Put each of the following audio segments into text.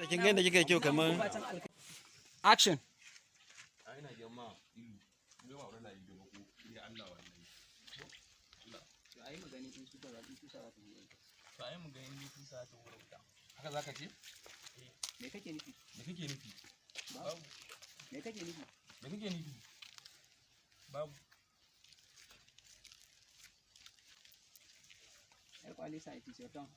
kin ga inda kika yi kyau kaman action. ina jama'a ilu ne ba wannan yi ba ko ya Allah wallahi To ai magani in su fara in su sa ta yi. to ai mu ga in ni sa ta wurin ta haka zaka ce Me kake nufi? me kake nufi babu Me kake nufi? me kake nufi babu Yar kwali sa ita ce ton.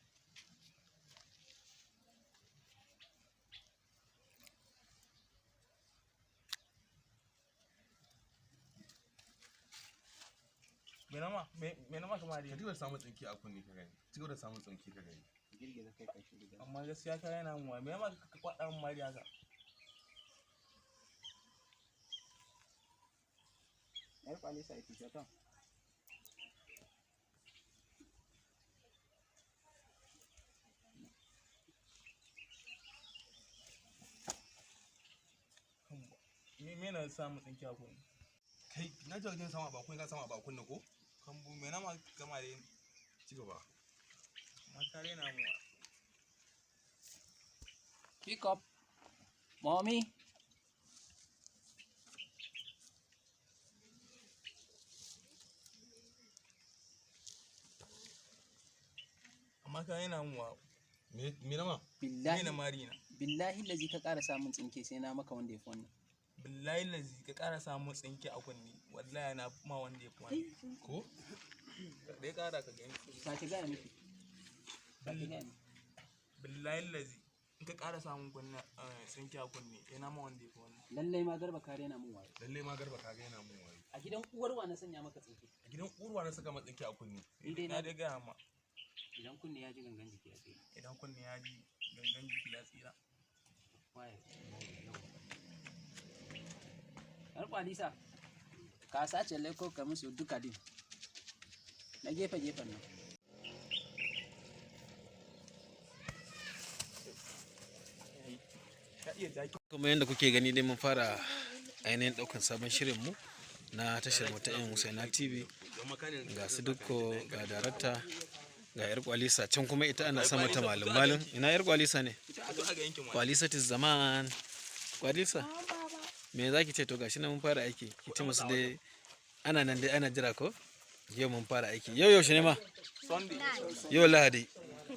me nama kamar ya tiwa samu tsinki a kunni ka gani tiwa da samu tsinki ka gani Girgiza kai kai shi riga. amma gaskiya ka yana mu me nama ka kwada mun mari haka Yar kwali sa ita ce ton. me na samu tsinki a kunni kai na ji wajen sama ba kun ka sama ba kunna ko kambu me nama kamar ya ci gaba amma ka rena mu Pick up. Mommy. amma ka yana mu me nama Billahi. me na mari na Billahi lazi ka ƙara samun tsinke sai na maka wanda ya fi wannan. billahi lazi ka ƙara samu tsinki a kunni wallahi na ma wanda ya fi wani ko dai ƙara ka gani Sake gaya miki. Sake gaya miki. billahi lazi in ka ƙara samun kunni tsinki a kunni yana ma wanda ya fi wani Lallai ma garba ka rena mun waye. lalle ma garba ka ga yana mun wani A gidan uwarwa na sanya maka tsinke. a gidan urwa na saka matsinki a kunni Ni dai na dai gaya ma Idan kunne ya ji gangan jiki a tsira. idan kunni ya ji gangan jiki ya tsira Waye. Yar kwalisa. Ka sace leko ka musu duka din. Na gefe gefen nan. ka iya jaki kuma yadda kuke gani dai mun fara ainihin daukan sabon shirin mu na tashar mu ta N Hussaina TV. Ga su dukko ga darakta ga yar kwalisa can kuma ita ana sama ta malum malum. Ina yar kwalisa ne? Kwalisa tis zaman. Kwalisa. Me zaki ce to gashi nan mun fara aiki. Ki ce musu dai ana nan dai ana jira ko? Yau mun fara aiki. Yau yaushe ne ma? Yau Lahadi.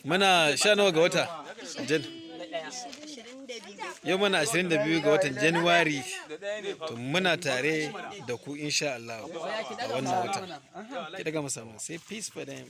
Muna 19 ga wata. Yau muna 22 ga watan Januwari. To muna tare da ku insha Allah a wannan watan. Ki daga musamman sai peace for them.